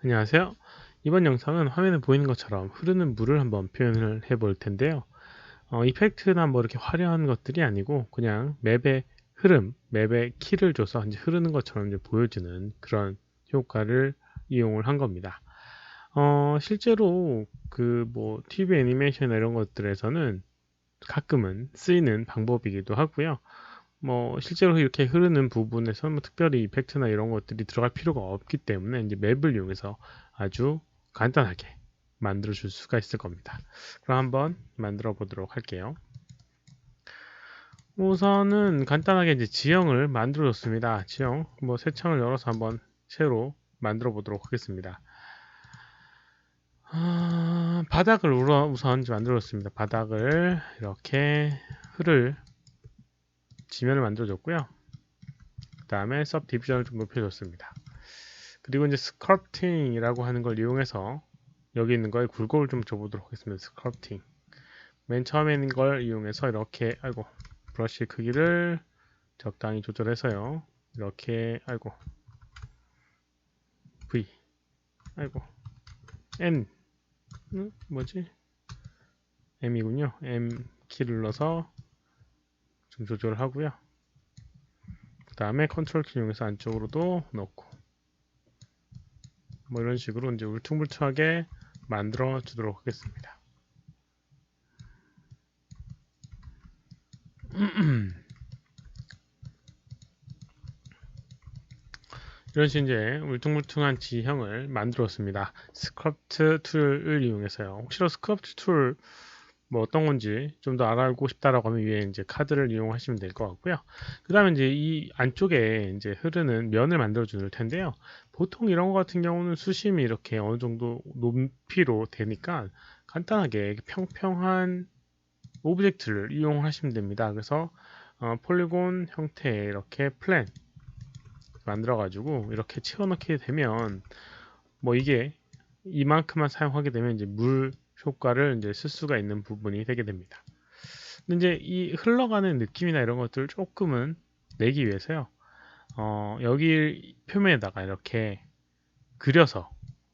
안녕하세요. 이번 영상은 화면에 보이는 것처럼 흐르는 물을 한번 표현을 해볼 텐데요. 이펙트나 뭐 이렇게 화려한 것들이 아니고 그냥 맵의 흐름, 맵의 키를 줘서 이제 흐르는 것처럼 이제 보여주는 그런 효과를 이용을 한 겁니다. 실제로 그 뭐 TV 애니메이션 이런 것들에서는 가끔은 쓰이는 방법이기도 하고요. 뭐 실제로 이렇게 흐르는 부분에서 뭐 특별히 이펙트나 이런 것들이 들어갈 필요가 없기 때문에 이제 맵을 이용해서 아주 간단하게 만들어 줄 수가 있을 겁니다. 그럼 한번 만들어 보도록 할게요. 우선은 간단하게 이제 지형을 만들어 줬습니다. 지형 뭐 새 창을 열어서 한번 새로 만들어 보도록 하겠습니다. 바닥을 우선 만들어 줬습니다. 바닥을 이렇게 흐를 지면을 만들어 줬고요. 그 다음에 섭 디비전을 좀 높여줬습니다. 그리고 이제 스컬프팅이라고 하는 걸 이용해서 여기 있는 거에 굴곡을 좀 줘보도록 하겠습니다. 스컬프팅. 맨 처음에 있는 걸 이용해서 이렇게 브러쉬 크기를 적당히 조절해서요. 이렇게 V N 뭐지? M이군요. M 키를 눌러서 좀 조절하고요. 그 다음에 컨트롤 키 이용해서 안쪽으로도 넣고 뭐 이런 식으로 이제 울퉁불퉁하게 만들어 주도록 하겠습니다. 이런 식으로 이제 울퉁불퉁한 지형을 만들었습니다. 스크립트 툴을 이용해서요. 혹시라도 스크립트 툴 뭐 어떤 건지 좀 더 알아보고 싶다라고 하면 위에 이제 카드를 이용하시면 될 것 같고요. 그 다음에 이제 이 안쪽에 이제 흐르는 면을 만들어 줄 텐데요. 보통 이런 거 같은 경우는 수심이 이렇게 어느 정도 높이로 되니까 간단하게 평평한 오브젝트를 이용하시면 됩니다. 그래서 폴리곤 형태의 이렇게 플랜 만들어 가지고 이렇게 채워 넣게 되면 뭐 이게 이만큼만 사용하게 되면 이제 물 효과를 이제 쓸 수가 있는 부분이 되게 됩니다. 근데 이제 이 흘러가는 느낌이나 이런 것들을 조금은 내기 위해서요. 여기 표면에다가 이렇게 그려서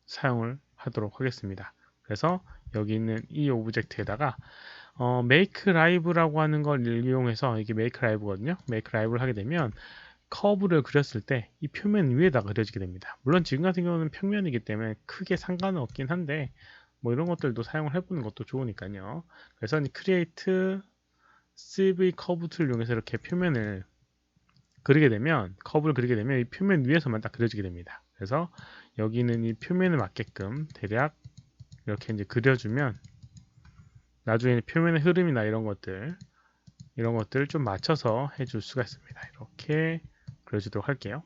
사용을 하도록 하겠습니다. 그래서 여기 있는 이 오브젝트에다가 make live라고 하는 걸 이용해서 이게 make live거든요. make live를 하게 되면 커브를 그렸을 때 이 표면 위에다 그려지게 됩니다. 물론 지금 같은 경우는 평면이기 때문에 크게 상관은 없긴 한데 뭐 이런 것들도 사용을 해보는 것도 좋으니까요. 그래서 create CV 커브 툴을 이용해서 이렇게 표면을 그리게 되면 커브를 그리게 되면 이 표면 위에서만 딱 그려지게 됩니다. 그래서 여기는 이 표면에 맞게끔 대략 이렇게 이제 그려주면 나중에 표면의 흐름이나 이런 것들을 좀 맞춰서 해줄 수가 있습니다. 이렇게 그려주도록 할게요.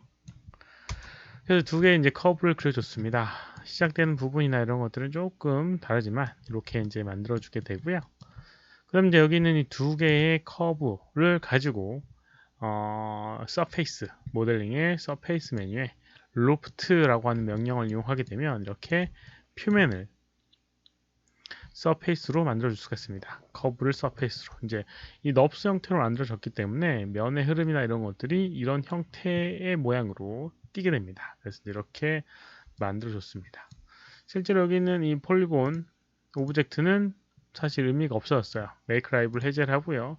그래서 두 개의 이제 커브를 그려줬습니다. 시작되는 부분이나 이런 것들은 조금 다르지만 이렇게 이제 만들어주게 되고요. 그럼 이제 여기 있는 이 두 개의 커브를 가지고 서페이스 모델링의 서페이스 메뉴에 로프트라고 하는 명령을 이용하게 되면 이렇게 표면을 서페이스로 만들어 줄 수가 있습니다. 커브를 서페이스로 이제 이 넙스 형태로 만들어졌기 때문에 면의 흐름이나 이런 것들이 이런 형태의 모양으로 띄게 됩니다. 그래서 이렇게 만들어 줬습니다. 실제로 여기 있는 이 폴리곤 오브젝트는 사실 의미가 없어졌어요. make live를 해제를 하고요.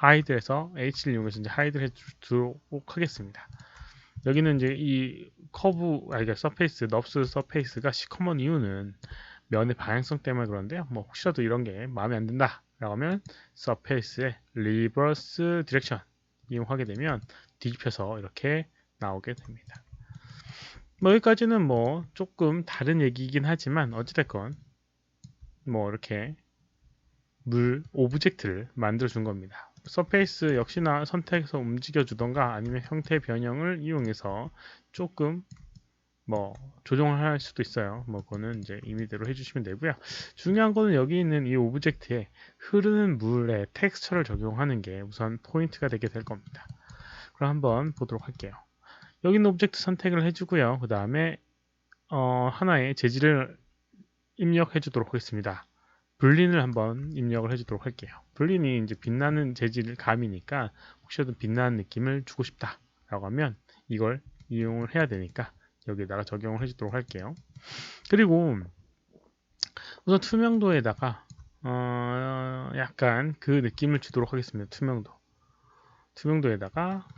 hide에서 h를 이용해서 이제 hide를 해주도록 하겠습니다. 여기는 이제 이 커브, 그러니까 서페이스, 넙스 서페이스가 시커먼 이유는 면의 방향성 때문에 그런데요. 뭐 혹시라도 이런 게 마음에 안 든다 라고 하면 서페이스의 리버스 디렉션 이용하게 되면 뒤집혀서 이렇게 나오게 됩니다. 뭐 여기까지는 뭐 조금 다른 얘기이긴 하지만 어찌됐건 뭐 이렇게 물 오브젝트를 만들어 준 겁니다. 서페이스 역시나 선택해서 움직여 주던가 아니면 형태 변형을 이용해서 조금 뭐 조정을 할 수도 있어요. 뭐 그거는 이제 임의대로 해주시면 되고요. 중요한 거는 여기 있는 이 오브젝트에 흐르는 물에 텍스처를 적용하는 게 우선 포인트가 되게 될 겁니다. 그럼 한번 보도록 할게요. 여기 있는 오브젝트 선택을 해주고요. 그 다음에 하나의 재질을 입력해 주도록 하겠습니다. 불린을 한번 입력을 해주도록 할게요. 불린이 이제 빛나는 재질 감이니까 혹시라도 빛나는 느낌을 주고 싶다라고 하면 이걸 이용을 해야 되니까 여기에다가 적용을 해주도록 할게요. 그리고 우선 투명도에다가 약간 그 느낌을 주도록 하겠습니다. 투명도에다가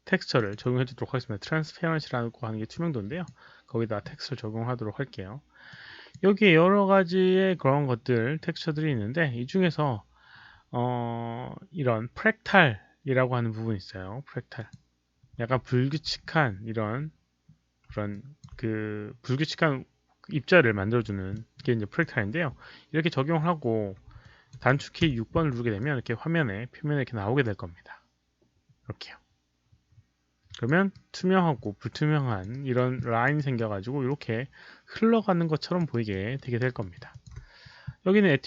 텍스처를 적용해 주도록 하겠습니다. 트랜스페런시라고 하는 게 투명도인데요. 거기다 텍스처를 적용하도록 할게요. 여기에 여러 가지의 그런 것들, 텍스처들이 있는데 이 중에서 이런 프랙탈이라고 하는 부분이 있어요. 프랙탈. 약간 불규칙한 이런 그런 그 불규칙한 입자를 만들어주는 게 이제 프랙탈인데요. 이렇게 적용하고 단축키 6번을 누르게 되면 이렇게 화면에 표면에 이렇게 나오게 될 겁니다. 이렇게요. 그러면 투명하고 불투명한 이런 라인이 생겨가지고 이렇게 흘러가는 것처럼 보이게 되게 될 겁니다. 여기는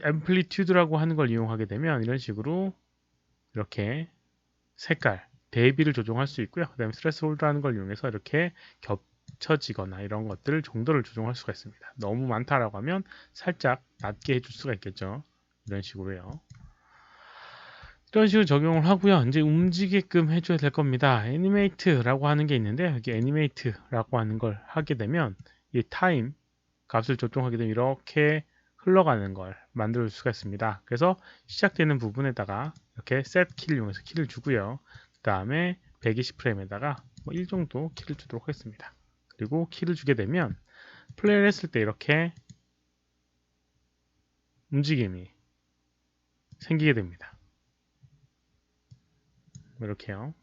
앰플리튜드라고 하는 걸 이용하게 되면 이런 식으로 이렇게 색깔, 대비를 조정할 수 있고요. 그 다음에 스트레스홀드라는 걸 이용해서 이렇게 겹쳐지거나 이런 것들 정도를 조정할 수가 있습니다. 너무 많다라고 하면 살짝 낮게 해줄 수가 있겠죠. 이런 식으로요. 이런 식으로 적용을 하고요. 이제 움직이게끔 해줘야 될 겁니다. 애니메이트라고 하는 게 있는데 여기 애니메이트라고 하는 걸 하게 되면 이 타임 값을 조정하게 되면 이렇게 흘러가는 걸 만들 수가 있습니다. 그래서 시작되는 부분에다가 이렇게 set 키를 이용해서 키를 주고요. 그 다음에 120프레임에다가 1 정도 키를 주도록 하겠습니다. 그리고 키를 주게 되면 플레이를 했을 때 이렇게 움직임이 생기게 됩니다. 이렇게요.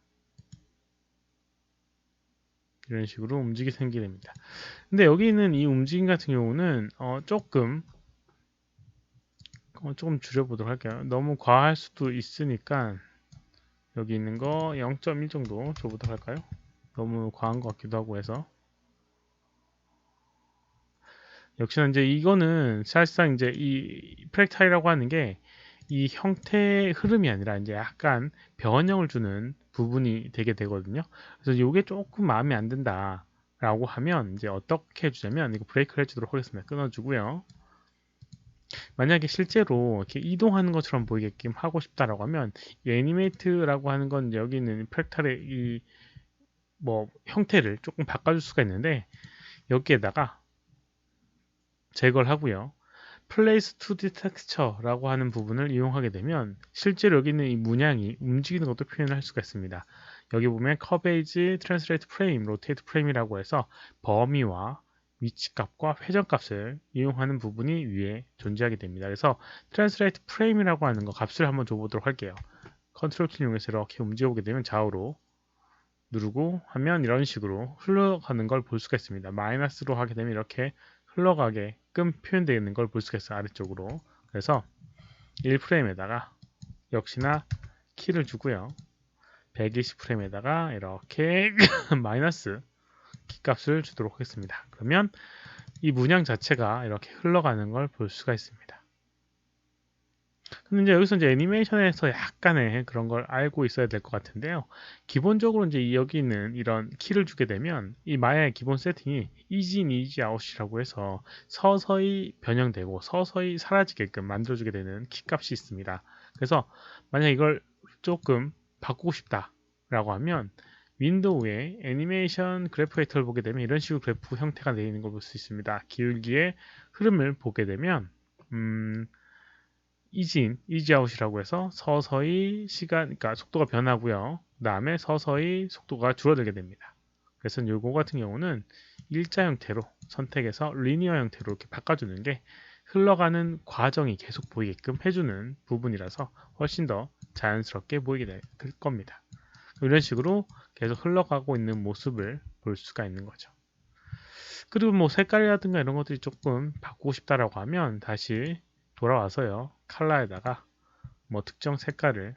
이런 식으로 움직임이 생기게 됩니다. 근데 여기 있는 이 움직임 같은 경우는 조금 줄여보도록 할게요. 너무 과할 수도 있으니까 여기 있는 거 0.1 정도 줘보도록 할까요? 너무 과한 것 같기도 하고 해서 역시나 이제 이거는 사실상 이제 이 프랙타일이라고 하는 게 이 형태의 흐름이 아니라 이제 약간 변형을 주는 부분이 되게 되거든요. 그래서 이게 조금 마음에 안 든다 라고 하면 이제 어떻게 해주냐면 이거 브레이크를 해주도록 하겠습니다. 끊어주고요. 만약에 실제로 이렇게 이동하는 것처럼 보이게끔 하고 싶다라고 하면 이 애니메이트라고 하는 건 여기 있는 프랙탈의 이 뭐 형태를 조금 바꿔줄 수가 있는데 여기에다가 제거를 하고요. Place to the texture라고 하는 부분을 이용하게 되면 실제로 여기 있는 이 문양이 움직이는 것도 표현할 수가 있습니다. 여기 보면 Curvaege, Translate Frame, Rotate Frame이라고 해서 범위와 위치값과 회전값을 이용하는 부분이 위에 존재하게 됩니다. 그래서 Translate Frame이라고 하는 거 값을 한번 줘보도록 할게요. 컨트롤 키를 이용해서 이렇게 움직여보게 되면 좌우로 누르고 하면 이런 식으로 흘러가는 걸 볼 수가 있습니다. 마이너스로 하게 되면 이렇게 흘러가게끔 표현되어 있는 걸 볼 수가 있어요. 아래쪽으로. 그래서 1프레임에다가 역시나 키를 주고요. 120프레임에다가 이렇게 마이너스 키값을 주도록 하겠습니다. 그러면 이 문양 자체가 이렇게 흘러가는 걸 볼 수가 있습니다. 근데 이제 여기서 이제 애니메이션에서 약간의 그런 걸 알고 있어야 될 것 같은데요. 기본적으로 이제 여기 있는 이런 키를 주게 되면 이 마야의 기본 세팅이 easy in, easy out이라고 해서 서서히 변형되고 서서히 사라지게끔 만들어주게 되는 키 값이 있습니다. 그래서 만약 이걸 조금 바꾸고 싶다라고 하면 윈도우에 애니메이션 그래프 벡터를 보게 되면 이런 식으로 그래프 형태가 되어 있는 걸 볼 수 있습니다. 기울기의 흐름을 보게 되면 이지인, 이지아웃이라고 해서 서서히 그러니까 속도가 변하고요. 그 다음에 서서히 속도가 줄어들게 됩니다. 그래서 이거 같은 경우는 일자 형태로 선택해서 리니어 형태로 이렇게 바꿔주는 게 흘러가는 과정이 계속 보이게끔 해주는 부분이라서 훨씬 더 자연스럽게 보이게 될 겁니다. 이런 식으로 계속 흘러가고 있는 모습을 볼 수가 있는 거죠. 그리고 뭐 색깔이라든가 이런 것들이 조금 바꾸고 싶다라고 하면 다시 돌아와서요. 컬러에다가 뭐 특정 색깔을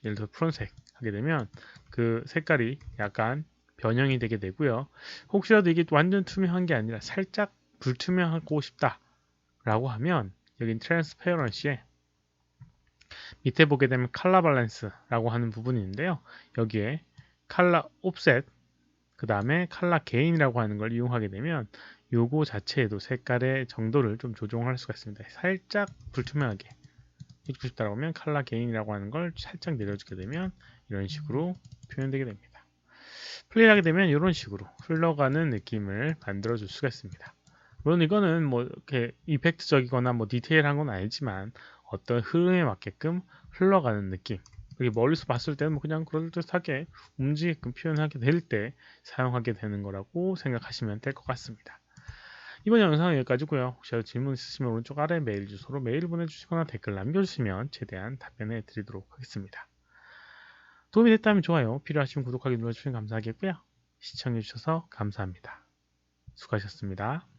예를 들어 푸른색 하게 되면 그 색깔이 약간 변형이 되게 되고요. 혹시라도 이게 완전 투명한 게 아니라 살짝 불투명하고 싶다 라고 하면 여기 트랜스페런시에 밑에 보게 되면 컬러 밸런스라고 하는 부분이 있는데요. 여기에 컬러 옵셋 그 다음에 컬러 게인이라고 하는 걸 이용하게 되면 요거 자체에도 색깔의 정도를 좀 조정할 수가 있습니다. 살짝 불투명하게 해주고 싶다고 하면 컬러 게인이라고 하는 걸 살짝 내려주게 되면 이런 식으로 표현되게 됩니다. 플레이를 하게 되면 이런 식으로 흘러가는 느낌을 만들어 줄 수가 있습니다. 물론 이거는 뭐 이렇게 이펙트적이거나 뭐 디테일한 건 아니지만 어떤 흐름에 맞게끔 흘러가는 느낌. 여기 멀리서 봤을 때는 뭐 그냥 그럴듯하게 움직이게끔 표현하게 될 때 사용하게 되는 거라고 생각하시면 될 것 같습니다. 이번 영상은 여기까지고요. 혹시 질문 있으시면 오른쪽 아래 메일 주소로 메일 보내주시거나 댓글 남겨주시면 최대한 답변해 드리도록 하겠습니다. 도움이 됐다면 좋아요, 필요하시면 구독하기 눌러주시면 감사하겠고요. 시청해주셔서 감사합니다. 수고하셨습니다.